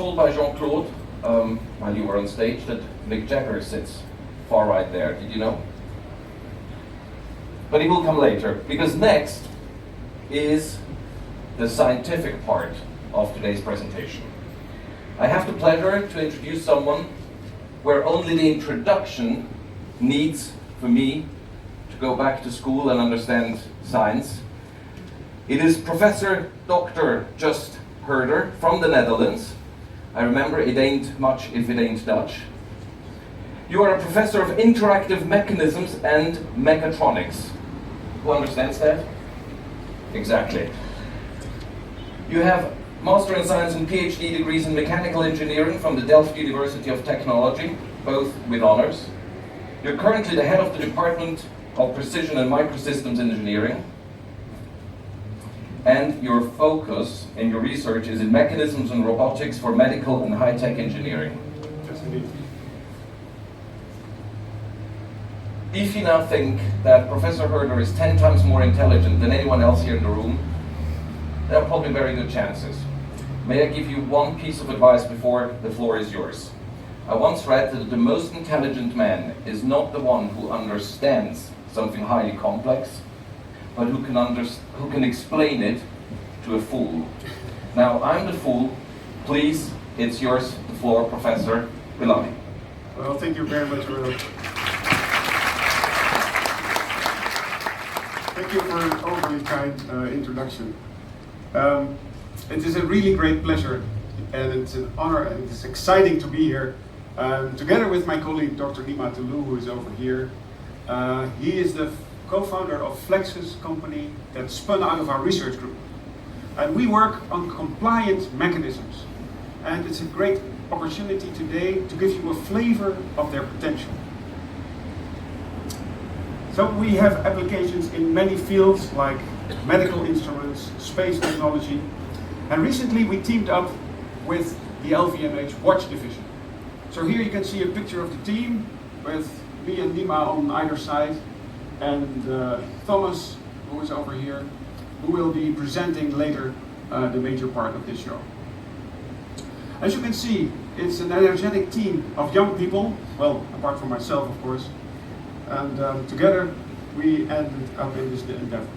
told by Jean-Claude while you were on stage that Mick Jagger sits far right there. Did you know? But he will come later, because next is the scientific part of today's presentation. I have the pleasure to introduce someone where only the introduction needs for me to go back to school and understand science. It is Professor Dr. Just Herder from the Netherlands. I remember it ain't much if it ain't Dutch. You are a professor of interactive mechanisms and mechatronics. Who understands that? Exactly. You have Master in Science and PhD degrees in Mechanical Engineering from the Delft University of Technology, both with honors. You're currently the head of the Department of Precision and Microsystems Engineering. And your focus in your research is in mechanisms and robotics for medical and high-tech engineering. Yes, indeed. If you now think that Professor Herder is 10 times more intelligent than anyone else here in the room, there are probably very good chances. May I give you one piece of advice before the floor is yours? I once read that the most intelligent man is not the one who understands something highly complex, but who can explain it to a fool. Now, I'm the fool. Please, it's yours, the floor, Professor Villani. Well, thank you very much, Ronald. Thank you for an overly kind introduction. It is a really great pleasure, and it's an honor, and it's exciting to be here, together with my colleague Dr. Nima Toulou, who is over here. He is the co-founder of Flexures company that spun out of our research group. And we work on compliant mechanisms. And it's a great opportunity today to give you a flavor of their potential. So we have applications in many fields like medical instruments, space technology, and recently we teamed up with the LVMH watch division. So here you can see a picture of the team with me and Nima on either side, and Thomas, who is over here, who will be presenting later the major part of this show. As you can see, it's an energetic team of young people, well, apart from myself, of course, and together we ended up in this endeavor.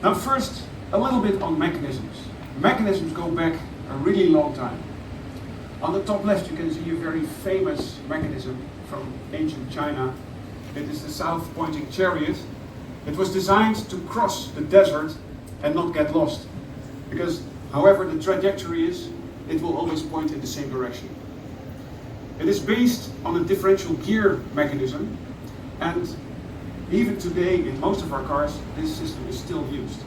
Now first, a little bit on mechanisms. Mechanisms go back a really long time. On the top left you can see a very famous mechanism from ancient China. It is the south-pointing chariot. It was designed to cross the desert and not get lost, because however the trajectory is, it will always point in the same direction. It is based on a differential gear mechanism, and even today in most of our cars this system is still used.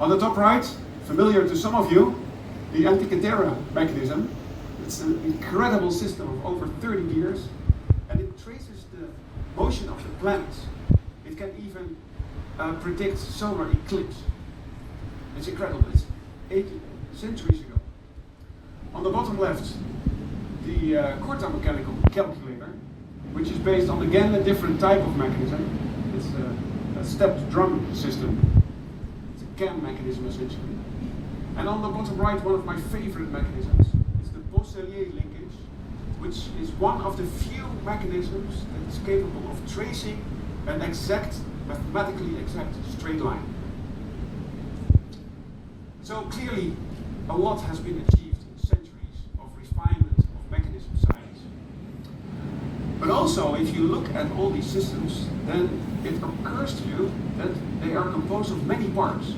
On the top right, familiar to some of you, the Antikythera mechanism. It's an incredible system of over 30 gears, and it traces the motion of the planets. It can even predict solar eclipse. It's incredible. It's 8 centuries ago. On the bottom left, the quarter mechanical calculator, which is based on again a different type of mechanism. It's a stepped drum system. It's a cam mechanism essentially. And on the bottom right, one of my favorite mechanisms is the Bosselier linkage, which is one of the few mechanisms that is capable of tracing an exact, mathematically exact straight line. So clearly, a lot has been achieved in centuries of refinement of mechanism science. But also, if you look at all these systems, then it occurs to you that they are composed of many parts.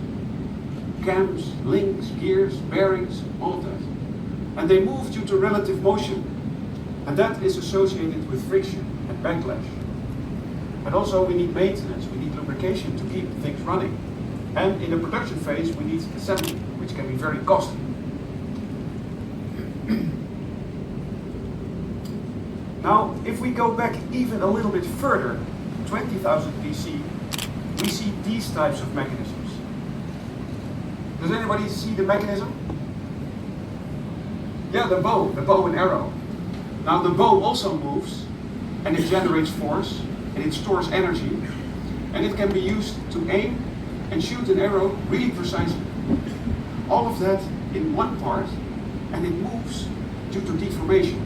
Cams, links, gears, bearings, all of that. And they move due to relative motion. And that is associated with friction and backlash. And also we need maintenance, we need lubrication to keep things running. And in the production phase we need assembly, which can be very costly. Now, if we go back even a little bit further, 20,000 BC, we see these types of mechanisms. Does anybody see the mechanism? Yeah, the bow and arrow. Now the bow also moves, and it generates force, and it stores energy, and it can be used to aim and shoot an arrow really precisely. All of that in one part and it moves due to deformation.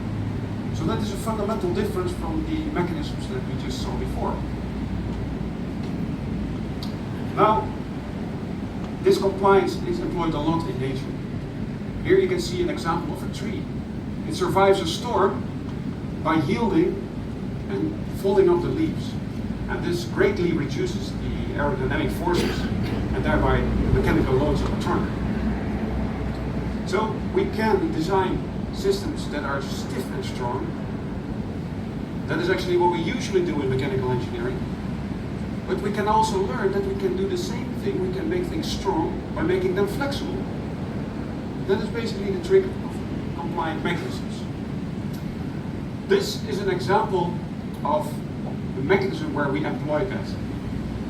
So that is a fundamental difference from the mechanisms that we just saw before. Now, this compliance is employed a lot in nature. Here you can see an example of a tree. It survives a storm by yielding and folding up the leaves. And this greatly reduces the aerodynamic forces and thereby the mechanical loads of the trunk. So we can design systems that are stiff and strong. That is actually what we usually do in mechanical engineering. But we can also learn that we can do the same thing. We can make things strong by making them flexible. That is basically the trick of compliant mechanisms. This is an example of the mechanism where we employ that.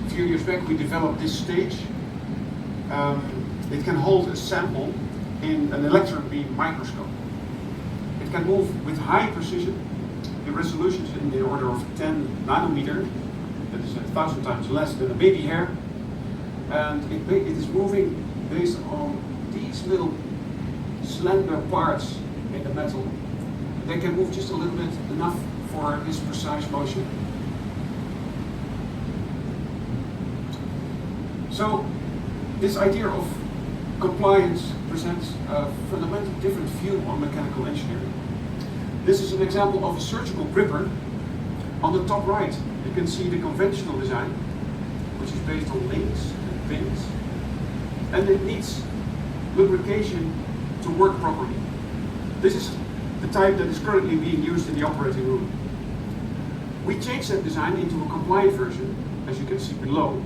A few years back we developed this stage. It can hold a sample in an electron beam microscope. It can move with high precision. The resolution is in the order of 10 nanometer. That is 1,000 times less than a baby hair. And it is moving based on these little slender parts in the metal. They can move just a little bit, enough for this precise motion. So this idea of compliance presents a fundamentally different view on mechanical engineering. This is an example of a surgical gripper. On the top right, you can see the conventional design, which is based on links and pins, and it needs lubrication to work properly. This is the type that is currently being used in the operating room. We changed that design into a compliant version, as you can see below,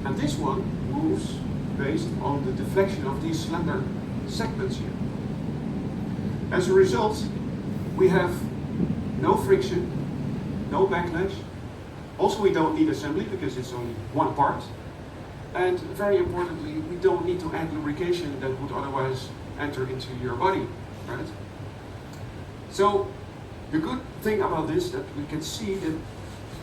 and this one moves based on the deflection of these slender segments here. As a result, we have no friction, no backlash. Also, we don't need assembly because it's only one part. And very importantly, we don't need to add lubrication that would otherwise enter into your body, right? So the good thing about this is that we can see that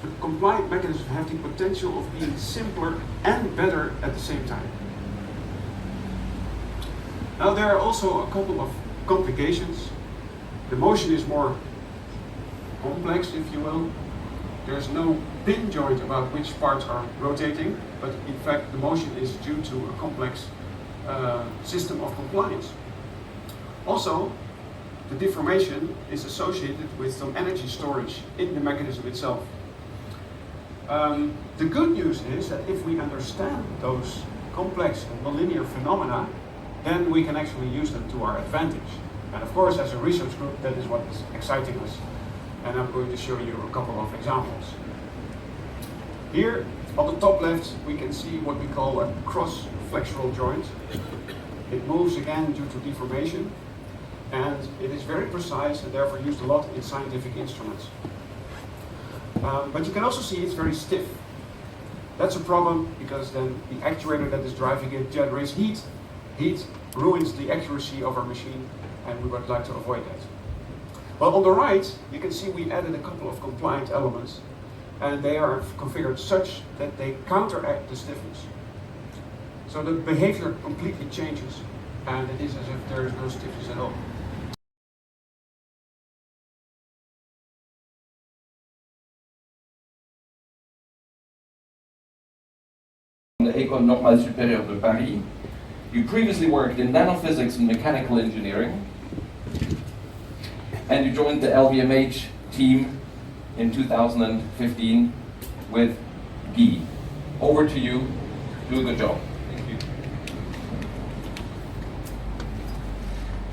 the compliant mechanisms have the potential of being simpler and better at the same time. Now there are also a couple of complications. The motion is more complex, if you will. There's no pin joint about which parts are rotating, but in fact the motion is due to a complex system of compliance. Also, the deformation is associated with some energy storage in the mechanism itself. The good news is that if we understand those complex and nonlinear phenomena, then we can actually use them to our advantage. And of course, as a research group, that is what is exciting us. And I'm going to show you a couple of examples. Here, on the top left, we can see what we call a cross-flexural joint. It moves again due to deformation, and it is very precise and therefore used a lot in scientific instruments. But you can also see it's very stiff. That's a problem because then the actuator that is driving it generates heat. Heat ruins the accuracy of our machine, and we would like to avoid that. Well, on the right, you can see we added a couple of compliant elements, and they are configured such that they counteract the stiffness. So the behavior completely changes, and it is as if there is no stiffness at all. The École Normale Supérieure de Paris. You previously worked in nanophysics and mechanical engineering, and you joined the LVMH team in 2015 with Guy. Over to you. Do a good job. Thank you.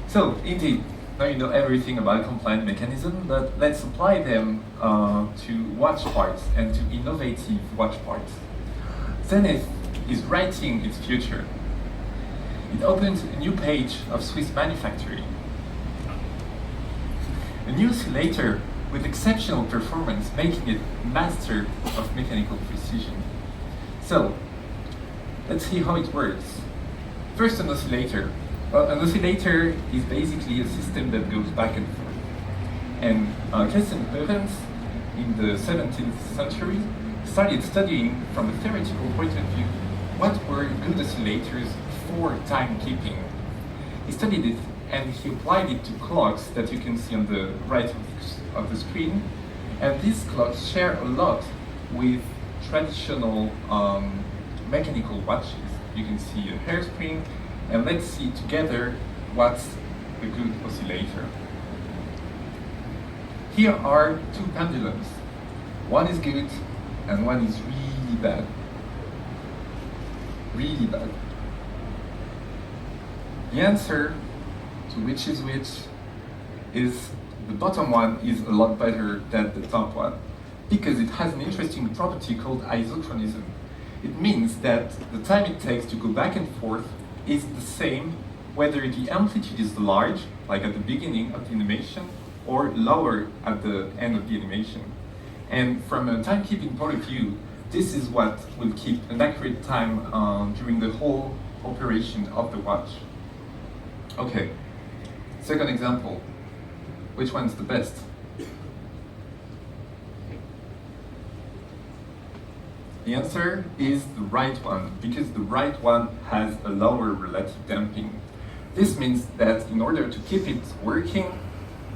So, indeed, now you know everything about compliant mechanism, but let's apply them to watch parts and to innovative watch parts. Zenith is writing its future. It opens a new page of Swiss manufacturing. A new oscillator with exceptional performance, making it master of mechanical precision. So, let's see how it works. First, an oscillator. Well, an oscillator is basically a system that goes back and forth. And Christian Huygens, in the 17th century, started studying from a theoretical point of view what were good oscillators for timekeeping. he studied it and he applied it to clocks that you can see on the right of the screen. And these clocks share a lot with traditional mechanical watches. You can see a hairspring, and let's see together what's a good oscillator. Here are two pendulums. One is good and one is really bad. Really bad. The answer to which is which is the bottom one is a lot better than the top one, because it has an interesting property called isochronism. It means that the time it takes to go back and forth is the same whether the amplitude is large, like at the beginning of the animation, or lower at the end of the animation. And from a timekeeping point of view, this is what will keep an accurate time during the whole operation of the watch. Okay, second example. Which one's the best? The answer is the right one, because the right one has a lower relative damping. This means that in order to keep it working,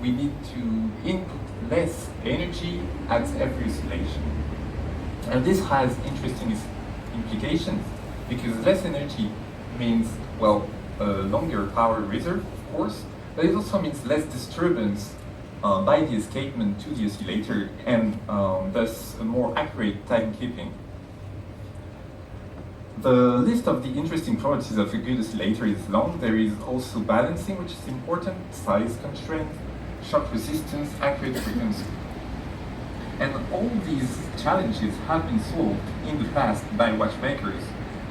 we need to input less energy at every oscillation. And this has interesting implications, because less energy means, well, a longer power reserve, of course, but it also means less disturbance by the escapement to the oscillator, and thus a more accurate timekeeping. The list of the interesting properties of a good oscillator is long. There is also balancing, which is important, size constraint, shock resistance, accurate frequency. And all these challenges have been solved in the past by watchmakers,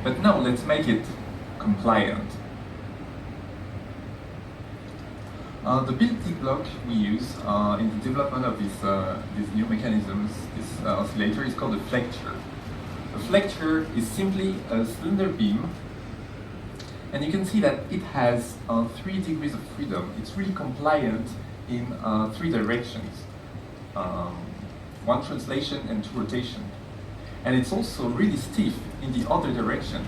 but now let's make it compliant. The building block we use in the development of these new mechanisms, this oscillator, is called a flexure. A flexure is simply a cylinder beam, and you can see that it has 3 degrees of freedom. It's really compliant in 3 directions, 1 translation and 2 rotation. And it's also really stiff in the other direction,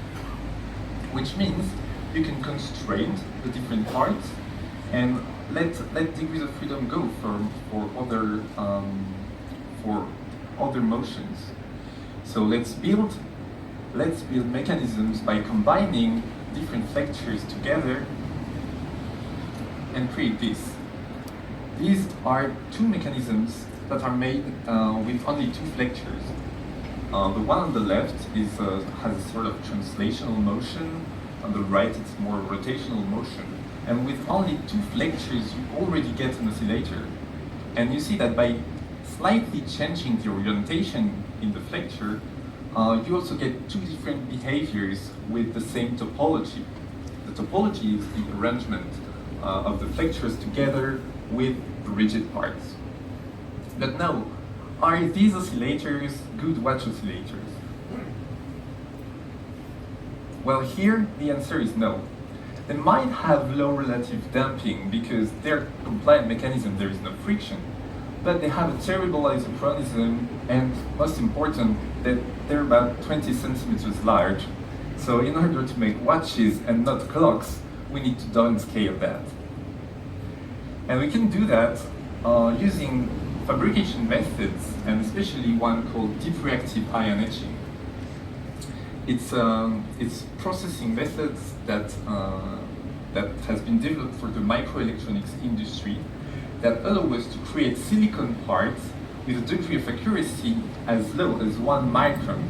which means you can constrain the different parts and let degrees of freedom go for other motions. So let's build mechanisms by combining different flexures together and create this. These are 2 mechanisms that are made with only 2 flexures. The one on the left has a sort of translational motion. On the right, it's more rotational motion. And with only 2 flexures, you already get an oscillator. And you see that by slightly changing the orientation in the flexure, you also get 2 different behaviors with the same topology. The topology is the arrangement of the flexures together with the rigid parts. But now, are these oscillators good watch oscillators? Well, here the answer is no. They might have low relative damping because they're compliant mechanism, there is no friction, but they have a terrible isochronism, and most important, that they're about 20 centimeters large. So in order to make watches and not clocks, we need to downscale that. And we can do that using fabrication methods, and especially one called deep reactive ion etching. It's processing methods that has been developed for the microelectronics industry that allow us to create silicon parts with a degree of accuracy as low as 1 micron.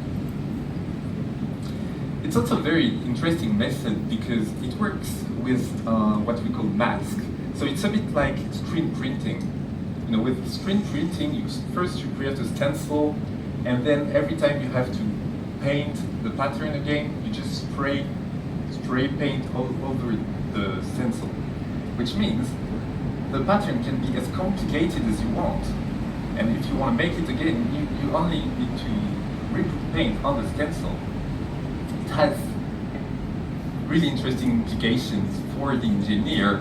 It's also a very interesting method because it works with what we call mask. So it's a bit like screen printing. You know, with screen printing, first you create a stencil, and then every time you have to paint the pattern again, you just spray paint all over the stencil, which means the pattern can be as complicated as you want. And if you want to make it again, you only need to re-put paint on the stencil. It has really interesting implications for the engineer,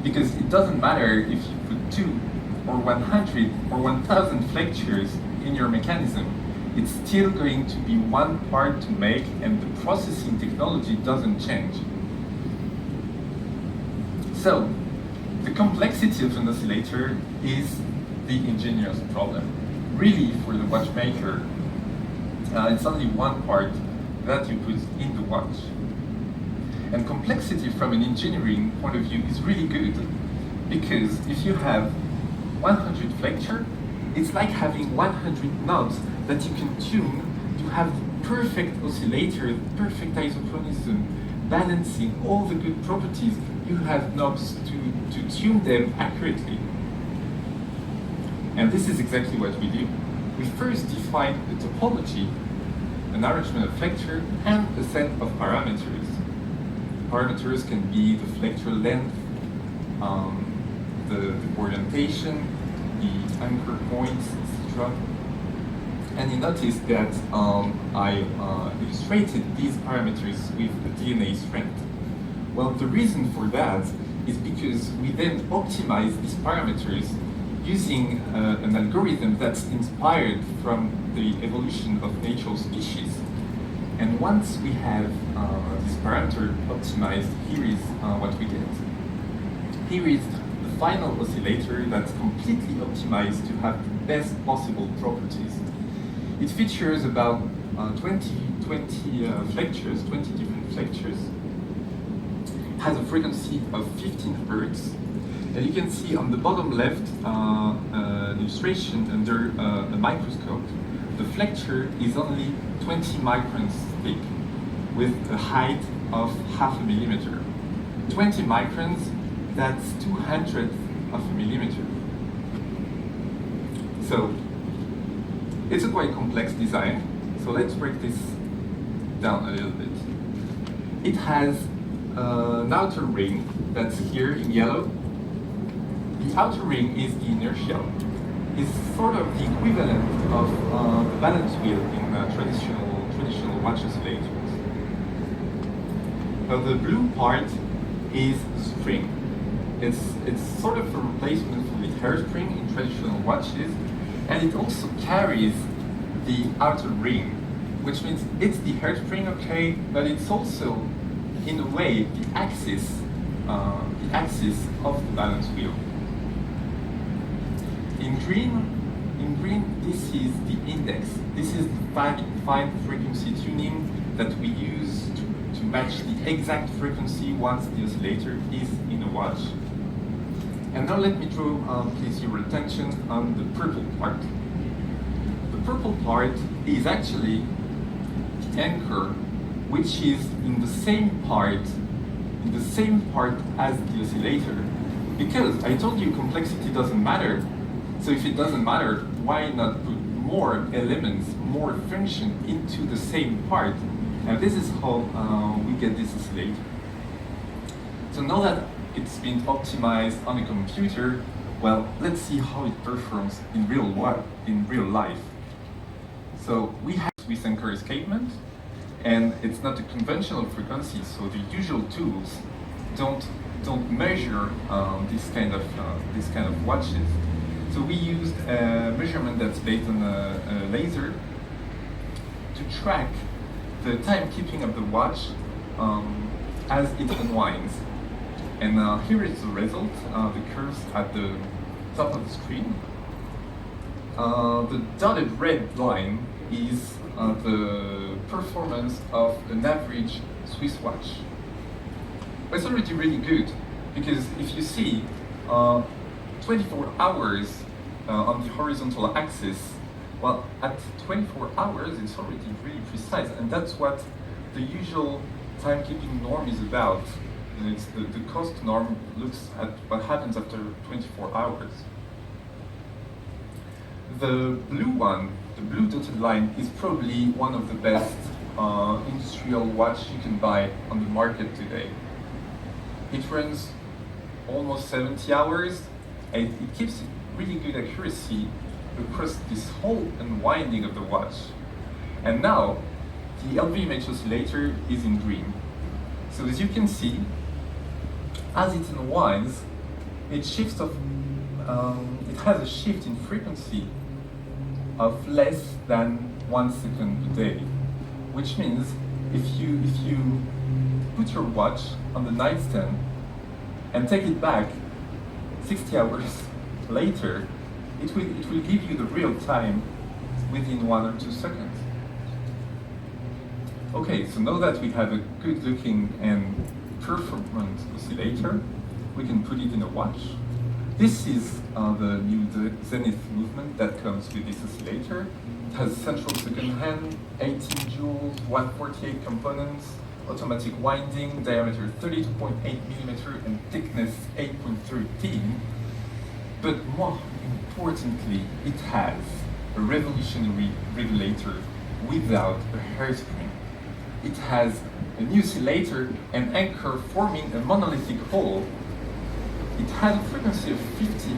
because it doesn't matter if you put 2 or 100 or 1,000 flexures in your mechanism, it's still going to be 1 part to make, and the processing technology doesn't change. So, the complexity of an oscillator is the engineer's problem. Really, for the watchmaker, it's only one part that you put in the watch. And complexity from an engineering point of view is really good, because if you have 100 flexure, it's like having 100 knobs that you can tune to have the perfect oscillator, perfect isochronism, balancing all the good properties. You have knobs to tune them accurately. And this is exactly what we do. We first define a topology, an arrangement of flexure, and a set of parameters. Parameters can be the flexure length, the orientation, the anchor points, etc. And you notice that I illustrated these parameters with the DNA strength. Well, the reason for that is because we then optimize these parameters using an algorithm that's inspired from the evolution of natural species. And once we have this parameter optimized, here is what we get. Here is the final oscillator that's completely optimized to have the best possible properties. It features about 20 flexures, 20 different flexures. Has a frequency of 15 Hertz. And you can see on the bottom left an illustration under a microscope. The flexure is only 20 microns thick with a height of 0.5 millimeter. 20 microns, that's 200th of a millimeter. So it's a quite complex design. So let's break this down a little bit. It has an outer ring that's here in yellow. The outer ring is the inertial. It's sort of the equivalent of the balance wheel in traditional watch oscillators. Now the blue part is the spring. It's sort of a replacement for the hairspring in traditional watches, and it also carries the outer ring, which means it's the hairspring, okay, but it's also, in a way, the axis of the balance wheel. In green, this is the index. This is the fine frequency tuning that we use to match the exact frequency once the oscillator is in a watch. And now let me draw, please, your attention on the purple part. The purple part is actually the anchor, which is in the same part as the oscillator. Because I told you complexity doesn't matter. So if it doesn't matter, why not put more elements, more function into the same part? And this is how we get this oscillator. So now that it's been optimized on a computer, well, let's see how it performs in real life. So we have Swiss anchor escapement, and it's not a conventional frequency, so the usual tools don't measure this kind of watches. So we used a measurement that's based on a laser to track the timekeeping of the watch as it unwinds. And here is the result, the curves at the top of the screen. The dotted red line is the performance of an average Swiss watch. But it's already really good, because if you see 24 hours on the horizontal axis, well, at 24 hours it's already really precise, and that's what the usual timekeeping norm is about. It's the cost norm looks at what happens after 24 hours. The blue one, the blue dotted line, is probably one of the best industrial watch you can buy on the market today. It runs almost 70 hours, and it keeps really good accuracy across this whole unwinding of the watch. And now, the LVMH oscillator is in green. So as you can see, as it unwinds, it shifts of, it has a shift in frequency of less than 1 second a day, which means if you put your watch on the nightstand and take it back 60 hours later, it will give you the real time within 1 or 2 seconds. Okay, so now that we have a good looking and performant oscillator, we can put it in a watch. This is the new Zenith movement that comes with this oscillator. It has central second hand, 18 joules, 148 components, automatic winding, diameter 32.8 millimeter, and thickness 8.13. But more importantly, it has a revolutionary regulator without a hairspring. It has a new oscillator and anchor forming a monolithic hole. It has a frequency of 15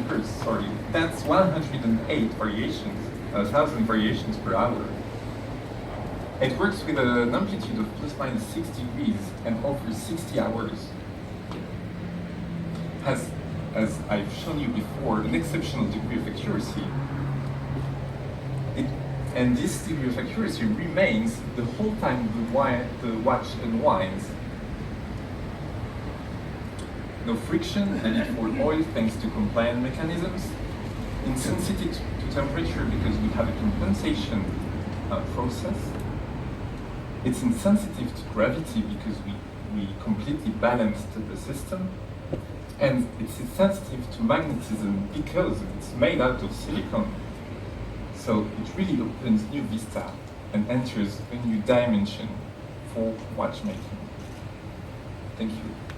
hertz, sorry. That's 108 variations, 1,000 variations per hour. It works with an amplitude of plus minus 6 degrees and over 60 hours. Has, as I've shown you before, an exceptional degree of accuracy. And this degree of accuracy remains the whole time the watch unwinds. No friction, no need for oil thanks to compliant mechanisms. Insensitive to temperature because we have a compensation process. It's insensitive to gravity because we completely balanced the system. And it's insensitive to magnetism because it's made out of silicon. So it really opens new vista and enters a new dimension for watchmaking. Thank you.